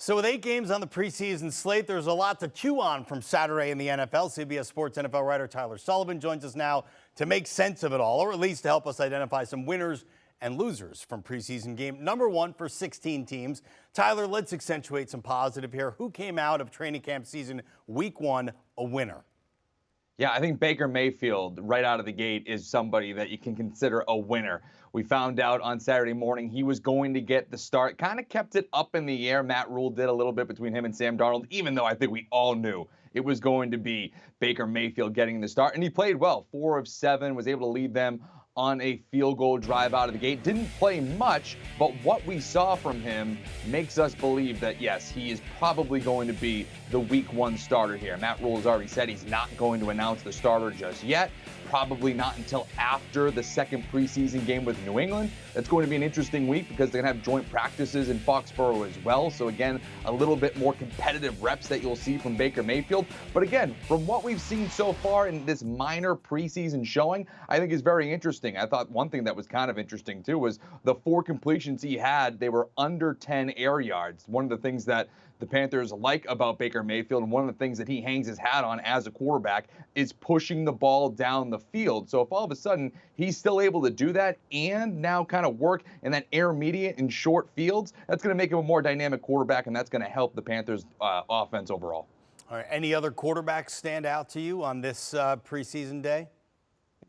So with 8 games on the preseason slate, there's a lot to chew on from Saturday in the NFL. CBS Sports NFL writer Tyler Sullivan joins us now to make sense of it all, or at least to help us identify some winners and losers from preseason game number 1 for 16 teams. Tyler, let's accentuate some positive here. Who came out of training camp season week 1 a winner? Yeah, I think Baker Mayfield right out of the gate is somebody that you can consider a winner. We found out on Saturday morning he was going to get the start, kind of kept it up in the air. Matt Rule did a little bit between him and Sam Darnold, even though I think we all knew it was going to be Baker Mayfield getting the start. And he played well, 4 of 7, was able to lead them on a field goal drive out of the gate. Didn't play much, but what we saw from him makes us believe that, yes, he is probably going to be the week 1 starter here. Matt Rule has already said he's not going to announce the starter just yet. Probably not until after the second preseason game with New England. That's going to be an interesting week because they're going to have joint practices in Foxborough as well. So again, a little bit more competitive reps that you'll see from Baker Mayfield. But again, from what we've seen so far in this minor preseason showing, I think is very interesting. I thought one thing that was kind of interesting too was the 4 completions he had, they were under 10 air yards. One of the things that the Panthers like about Baker Mayfield, and one of the things that he hangs his hat on as a quarterback, is pushing the ball down the field. So if all of a sudden he's still able to do that and now kind of work in that intermediate and short fields, that's going to make him a more dynamic quarterback, and that's going to help the Panthers' offense overall. All right, any other quarterbacks stand out to you on this preseason day?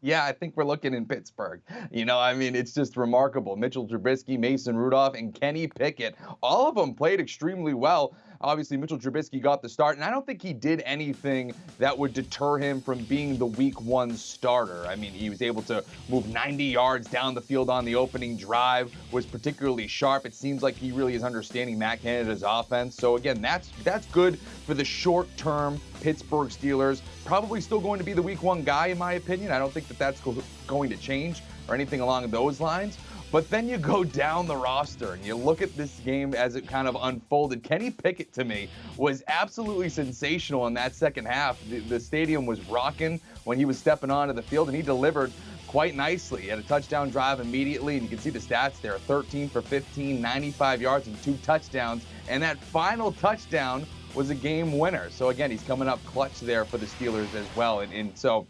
Yeah, I think we're looking in Pittsburgh. It's just remarkable. Mitchell Trubisky, Mason Rudolph, and Kenny Pickett, all of them played extremely well. Obviously, Mitchell Trubisky got the start, and I don't think he did anything that would deter him from being the week 1 starter. I mean, he was able to move 90 yards down the field on the opening drive, was particularly sharp. It seems like he really is understanding Matt Canada's offense. So again, that's good for the short-term Pittsburgh Steelers. Probably still going to be the week 1 guy, in my opinion. I don't think that's going to change or anything along those lines. But then you go down the roster and you look at this game as it kind of unfolded. Kenny Pickett, to me, was absolutely sensational in that second half. The stadium was rocking when he was stepping onto the field, and he delivered quite nicely. He had a touchdown drive immediately, and you can see the stats there. 13 for 15, 95 yards, and 2 touchdowns. And that final touchdown was a game winner. So again, he's coming up clutch there for the Steelers as well. And so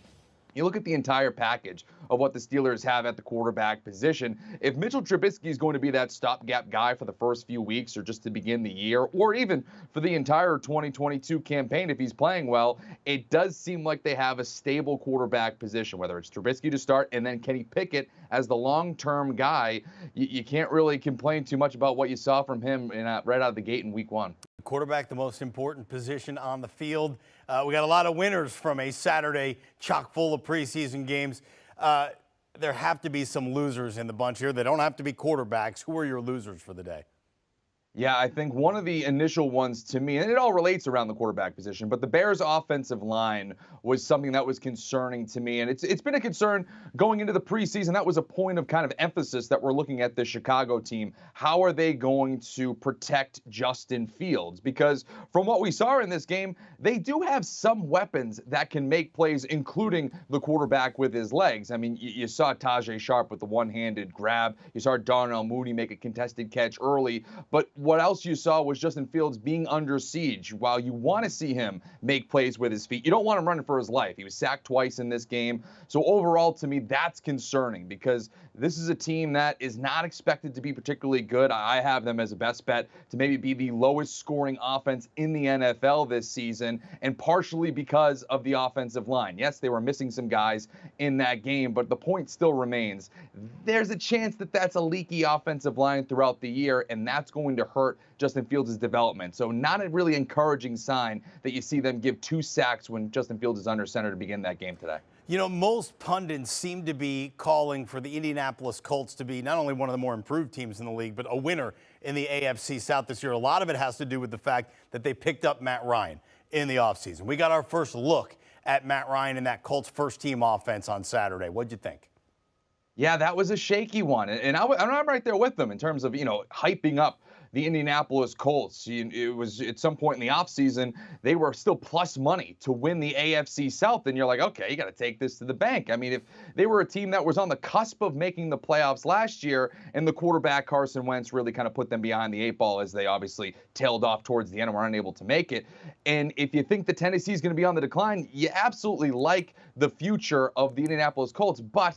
you look at the entire package of what the Steelers have at the quarterback position. If Mitchell Trubisky is going to be that stopgap guy for the first few weeks or just to begin the year, or even for the entire 2022 campaign if he's playing well, it does seem like they have a stable quarterback position, whether it's Trubisky to start and then Kenny Pickett as the long-term guy. You can't really complain too much about what you saw from him right out of the gate in week 1. Quarterback, the most important position on the field. We got a lot of winners from a Saturday chock full of preseason games. There have to be some losers in the bunch here. They don't have to be quarterbacks. Who are your losers for the day? Yeah, I think one of the initial ones to me, and it all relates around the quarterback position, but the Bears' offensive line was something that was concerning to me. And it's been a concern going into the preseason. That was a point of kind of emphasis that we're looking at the Chicago team. How are they going to protect Justin Fields? Because from what we saw in this game, they do have some weapons that can make plays, including the quarterback with his legs. I mean, you saw Tajay Sharp with the one-handed grab. You saw Darnell Mooney make a contested catch early. But what else you saw was Justin Fields being under siege. While you want to see him make plays with his feet, you don't want him running for his life. He was sacked twice in this game. So overall, to me, that's concerning because this is a team that is not expected to be particularly good. I have them as a best bet to maybe be the lowest scoring offense in the NFL this season, and partially because of the offensive line. Yes, they were missing some guys in that game, but the point still remains. There's a chance that that's a leaky offensive line throughout the year, and that's going to hurt Justin Fields' development. So not a really encouraging sign that you see them give 2 sacks when Justin Fields is under center to begin that game today. You know, most pundits seem to be calling for the Indianapolis Colts to be not only one of the more improved teams in the league, but a winner in the AFC South this year. A lot of it has to do with the fact that they picked up Matt Ryan in the offseason. We got our first look at Matt Ryan and that Colts first-team offense on Saturday. What'd you think? Yeah, that was a shaky one. And I'm right there with them in terms of, hyping up the Indianapolis Colts. It was at some point in the offseason, they were still plus money to win the AFC South. And you're like, okay, you got to take this to the bank. I mean, if they were a team that was on the cusp of making the playoffs last year, and the quarterback Carson Wentz really kind of put them behind the 8 ball as they obviously tailed off towards the end and were unable to make it. And if you think the Tennessee is going to be on the decline, you absolutely like the future of the Indianapolis Colts. But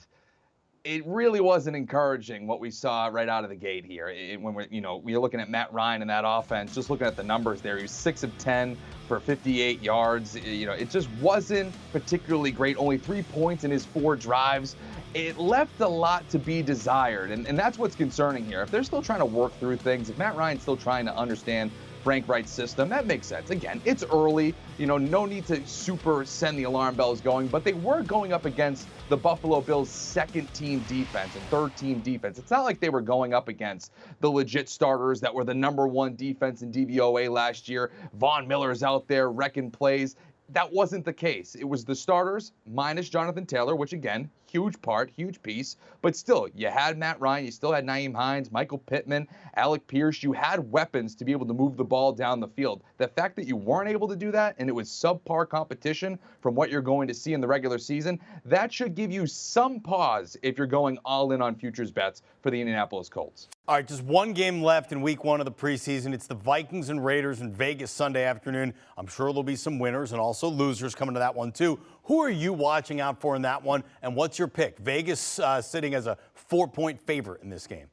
it really wasn't encouraging what we saw right out of the gate here. When we're looking at Matt Ryan and that offense, just looking at the numbers there, he was 6 of 10 for 58 yards. It just wasn't particularly great. Only 3 points in his 4 drives. It left a lot to be desired, and that's what's concerning here. If they're still trying to work through things, if Matt Ryan's still trying to understand Frank Wright's system, that makes sense. Again, it's early, no need to super send the alarm bells going, but they were going up against the Buffalo Bills' second-team defense and third-team defense. It's not like they were going up against the legit starters that were the number 1 defense in DVOA last year. Von Miller's out there wrecking plays. That wasn't the case. It was the starters minus Jonathan Taylor, which again, huge part, huge piece. But still, you had Matt Ryan, you still had Nyheim Hines, Michael Pittman, Alec Pierce. You had weapons to be able to move the ball down the field. The fact that you weren't able to do that and it was subpar competition from what you're going to see in the regular season, that should give you some pause if you're going all in on futures bets for the Indianapolis Colts. All right, just one game left in week 1 of the preseason. It's the Vikings and Raiders in Vegas Sunday afternoon. I'm sure there'll be some winners and also losers coming to that one, too. Who are you watching out for in that one, and what's your pick? Vegas sitting as a 4-point favorite in this game.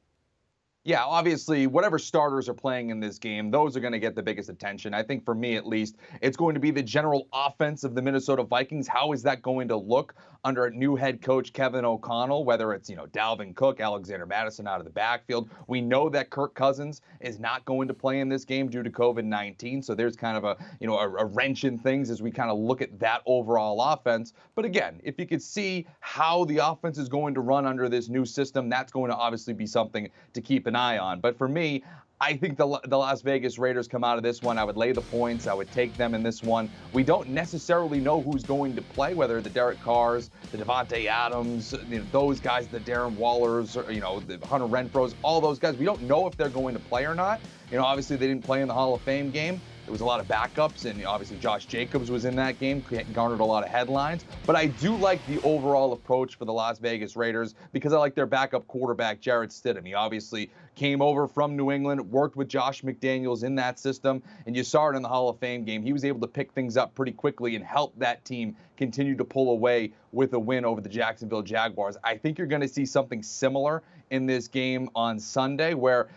Yeah, obviously, whatever starters are playing in this game, those are going to get the biggest attention. I think for me, at least, it's going to be the general offense of the Minnesota Vikings. How is that going to look under a new head coach, Kevin O'Connell, whether it's, Dalvin Cook, Alexander Mattison out of the backfield. We know that Kirk Cousins is not going to play in this game due to COVID-19. So there's kind of a wrench in things as we kind of look at that overall offense. But again, if you could see how the offense is going to run under this new system, that's going to obviously be something to keep an eye on. But for me, I think the Las Vegas Raiders come out of this one. I would lay the points. I would take them in this one. We don't necessarily know who's going to play, whether the Derek Carrs, the Devontae Adams, those guys, the Darren Wallers, or, the Hunter Renfros, all those guys. We don't know if they're going to play or not. Obviously they didn't play in the Hall of Fame game. There was a lot of backups, and obviously Josh Jacobs was in that game, garnered a lot of headlines. But I do like the overall approach for the Las Vegas Raiders because I like their backup quarterback, Jarrett Stidham. He obviously came over from New England, worked with Josh McDaniels in that system, and you saw it in the Hall of Fame game. He was able to pick things up pretty quickly and help that team continue to pull away with a win over the Jacksonville Jaguars. I think you're going to see something similar in this game on Sunday where,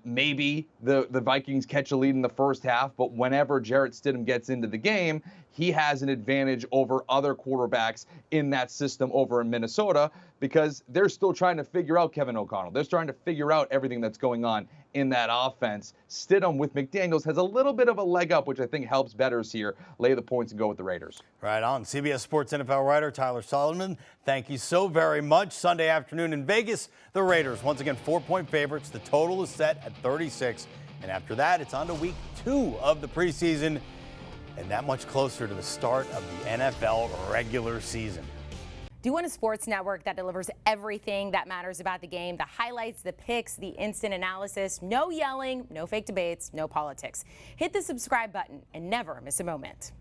maybe the Vikings catch a lead in the first half, but whenever Jarrett Stidham gets into the game, he has an advantage over other quarterbacks in that system over in Minnesota because they're still trying to figure out Kevin O'Connell. They're trying to figure out everything that's going on in that offense. Stidham with McDaniels has a little bit of a leg up, which I think helps bettors here lay the points and go with the Raiders. Right on. CBS Sports NFL writer Tyler Sullivan, thank you so very much. Sunday afternoon in Vegas, the Raiders, once again, 4-point favorites. The total is set at 36. And after that, it's on to week 2 of the preseason and that much closer to the start of the NFL regular season. Do you want a sports network that delivers everything that matters about the game? The highlights, the picks, the instant analysis, no yelling, no fake debates, no politics. Hit the subscribe button and never miss a moment.